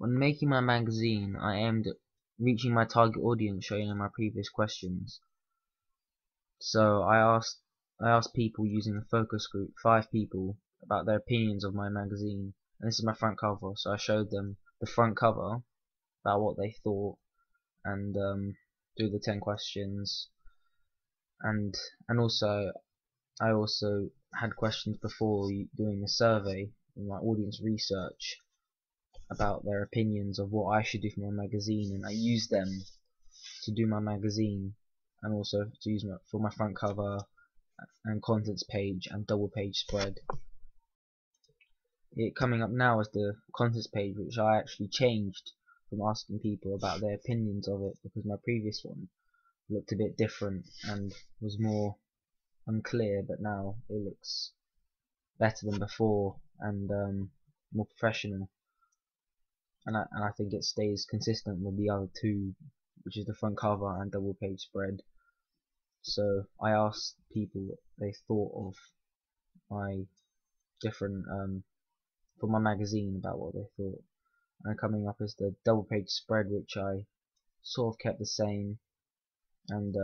When making my magazine, I aimed at reaching my target audience shown in my previous questions. So I asked people using a focus group, 5 people, about their opinions of my magazine. And this is my front cover, so I showed them the front cover, about what they thought, and do the 10 questions. And also I also had questions before doing a survey in my audience research about their opinions of what I should do for my magazine, and I used them to do my magazine and also to use for my front cover and contents page and double page spread. Coming up now is the contents page, which I actually changed from asking people about their opinions of it, because my previous one looked a bit different and was more unclear, but now it looks better than before and more professional, and I think it stays consistent with the other two, which is the front cover and double page spread. So I asked people what they thought of my different for my magazine, about what they thought. And coming up is the double page spread, which I sort of kept the same, and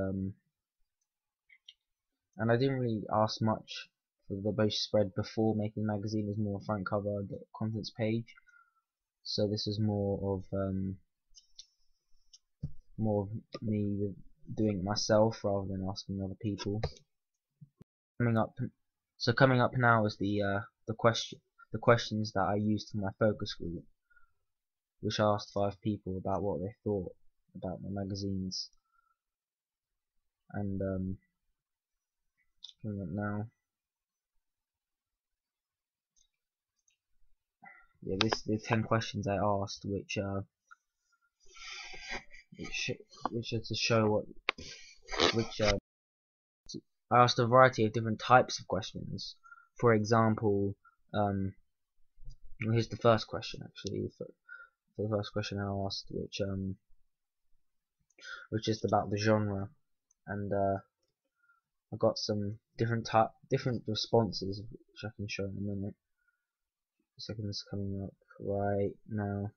I didn't really ask much for the page spread before making the magazine. It was more front cover, the contents page. So this is more of me doing it myself rather than asking other people. Coming up now is the questions that I used for my focus group, which I asked 5 people about what they thought about my magazines. And coming up now, this is the 10 questions I asked, which are to show I asked a variety of different types of questions. For example, here's the first question actually. For the first question I asked, which is about the genre, and I got some different responses, which I can show in a minute. The second is coming up right now.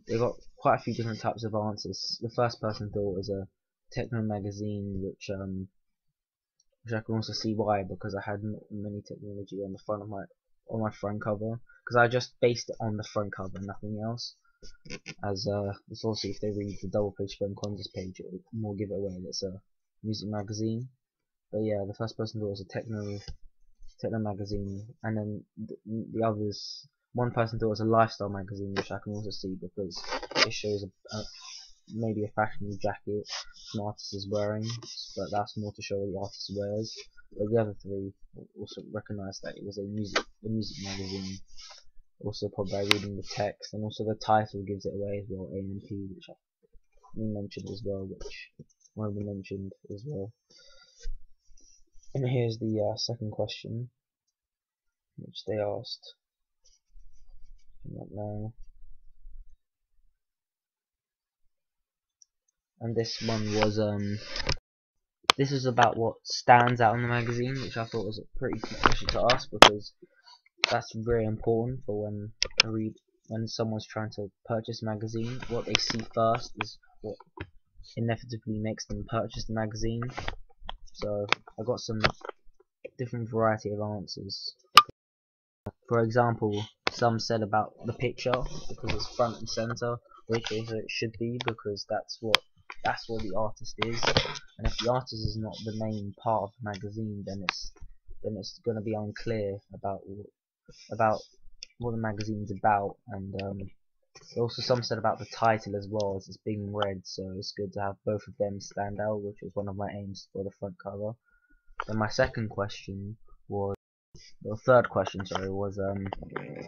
They got quite a few different types of answers. The first person thought it was a techno magazine, which I can also see why, because I had many technology on the front of my front cover, because I just based it on the front cover, nothing else. As it's also, if they read the double page spread and contents page, it would more give it away that it's a music magazine. But yeah, the first person thought it was a techno magazine, and then the others, one person thought it was a lifestyle magazine, which I can also see because it shows maybe a fashionable jacket an artist is wearing, but that's more to show what the artist wears. But the other 3 also recognised that it was a music magazine, also probably by reading the text, and also the title gives it away as well, AMP, which I mentioned as well, which one of them mentioned as well. And here's the second question, which they asked. Right now. And this one was this is about what stands out in the magazine, which I thought was a pretty good question to ask, because that's very important for when someone's trying to purchase a magazine. What they see first is what inevitably makes them purchase the magazine. So I got some different variety of answers. For example, some said about the picture, because it's front and center, which is it should be, because that's what the artist is. And if the artist is not the main part of the magazine, then it's going to be unclear about what the magazine's about. And also some said about the title as well, as it's being read, so it's good to have both of them stand out, which was one of my aims for the front cover. Then my second question was, the third question, sorry, was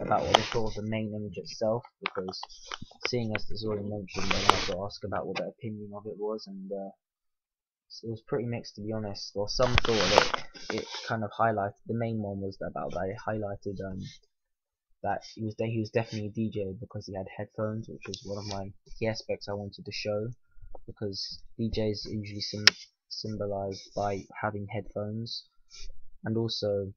about what they thought of the main image itself, because seeing as it's already mentioned, I had to ask about what their opinion of it was, and it was pretty mixed, to be honest. Well, some thought that it kind of highlighted, the main one was about that it highlighted that he was definitely a DJ because he had headphones, which was one of my key aspects I wanted to show, because DJs are usually symbolized by having headphones. And also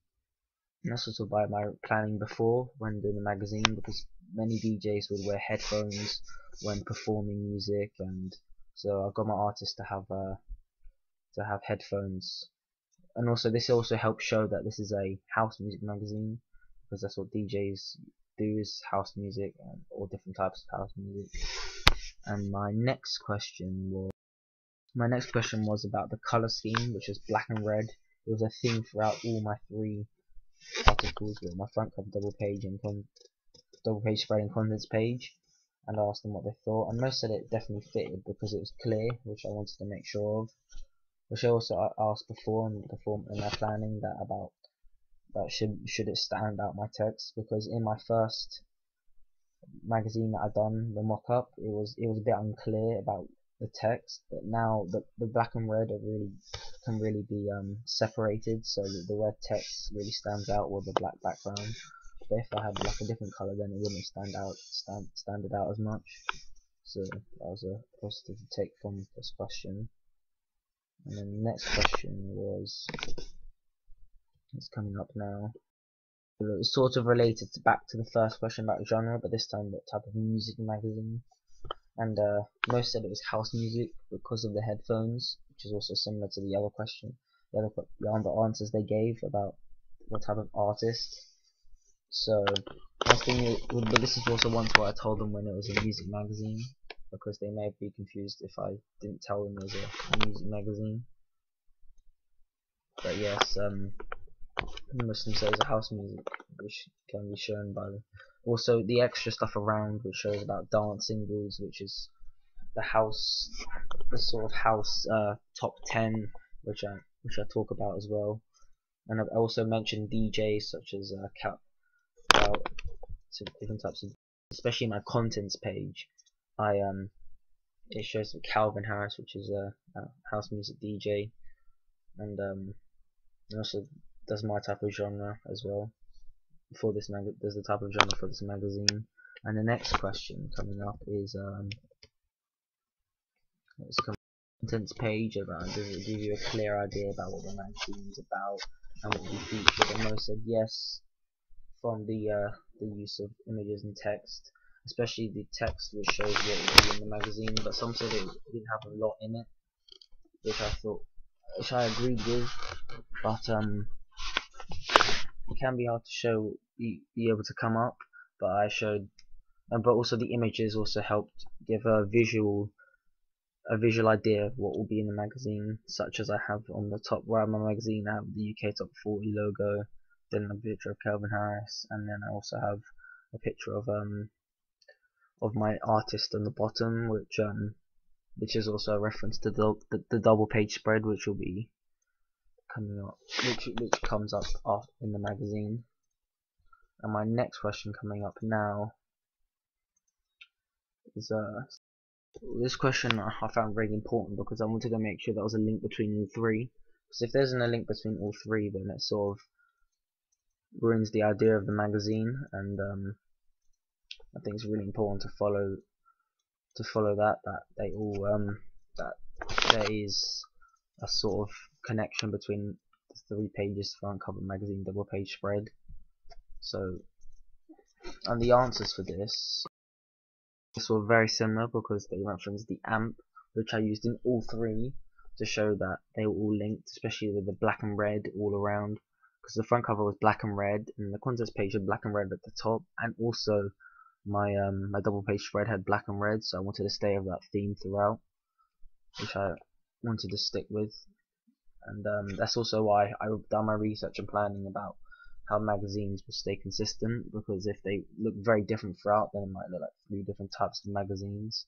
that's also by my planning before when doing the magazine, because many DJs would wear headphones when performing music, and so I got my artist to have headphones. And also this also helps show that this is a house music magazine, because that's what DJs do, is house music and all different types of house music. And my next question was about the color scheme, which is black and red. It was a theme throughout all my 3 articles, with my front cover, double page, and double page spread and contents page. And I asked them what they thought, and most said it definitely fitted because it was clear, which I wanted to make sure of. Which I also asked before in my planning, that about should it stand out my text, because in my first magazine that I done, the mock-up, it was a bit unclear about the text, but now the black and red can really be separated, so that the red text really stands out with the black background. But if I had like a different color, then it wouldn't stand it out as much. So that was a positive to take from this question. And then the next question it's coming up now. It was sort of related back to the first question about genre, but this time what type of music magazine. And most said it was house music because of the headphones, which is also similar to the other question, the other answers they gave about what type of artist. So I was thinking, but this is also once where I told them when it was a music magazine, because they may be confused if I didn't tell them it was a music magazine. But yes, most of them say it's a house music, which can be shown by also the extra stuff around, which shows about dance singles, which is the sort of house top 10, which I talk about as well. And I've also mentioned DJs such as about different types of, especially my contents page. It shows Calvin Harris, which is a house music DJ, and also does my type of genre as well. There's the type of genre for this magazine. And the next question coming up is it's a contents page about, does it give you a clear idea about what the magazine is about and what will be featured? And most said yes, from the use of images and text, especially the text which shows what will be in the magazine. But some said it didn't have a lot in it, which I agreed with. But it can be hard to be able to come up. But I showed, but also the images also helped give a visual idea of what will be in the magazine, such as I have on the top right of my magazine, I have the UK Top 40 logo, then a picture of Calvin Harris, and then I also have a picture of my artist on the bottom, which is also a reference to the double page spread, which will be coming up, which comes up in the magazine. And my next question coming up now is this question I found very important, because I wanted to make sure there was a link between all 3. Because if there isn't a link between all 3, then it sort of ruins the idea of the magazine, and I think it's really important to follow that they all that there is a sort of connection between the 3 pages, front cover, magazine, double page spread. So, and the answers for this were very similar, because they referenced the AMP, which I used in all 3 to show that they were all linked, especially with the black and red all around, because the front cover was black and red, and the contents page had black and red at the top, and also my double page spread had black and red, so I wanted to stay with that theme throughout, which I wanted to stick with. And that's also why I've done my research and planning about how magazines will stay consistent, because if they look very different throughout, then it might look like 3 different types of magazines.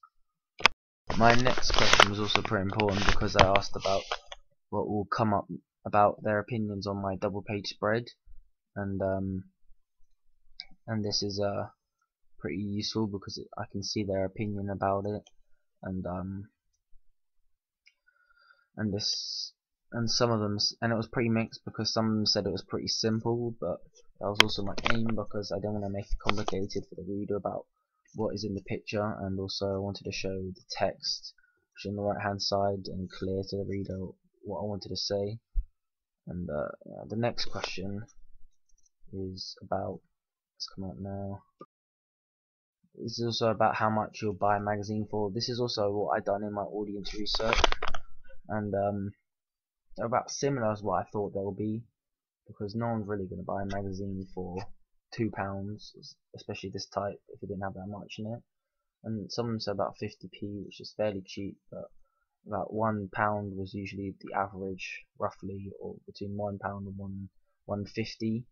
My next question was also pretty important, because I asked about what will come up about their opinions on my double page spread, and this is pretty useful, because I can see their opinion about it, and some of them, and it was pretty mixed, because some of them said it was pretty simple, but that was also my aim, because I didn't want to make it complicated for the reader about what is in the picture, and also I wanted to show the text which is on the right hand side and clear to the reader what I wanted to say. And the next question is about, it's coming up now, This is also about how much you'll buy a magazine for. This is also what I done in my audience research, and they're about similar as what I thought they will be, because no one's really going to buy a magazine for £2, especially this type, if it didn't have that much in it. And someone said about 50p, which is fairly cheap, but about £1 was usually the average, roughly, or between £1 and £1.50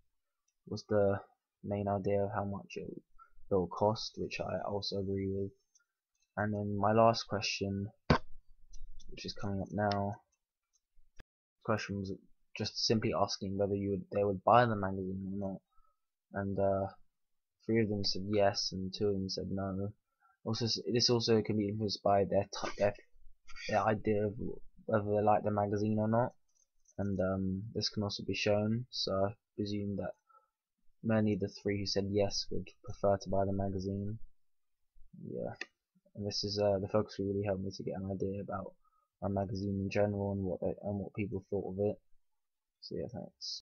was the main idea of how much it will cost, which I also agree with. And then my last question, which is coming up now, question was just simply asking whether they would buy the magazine or not, and 3 of them said yes, and 2 of them said no. Also, this also can be influenced by their idea of whether they like the magazine or not, and this can also be shown. So I presume that many of the 3 who said yes would prefer to buy the magazine. Yeah, and this is the focus group really helped me to get an idea about my magazine in general and what people thought of it. So yeah, thanks.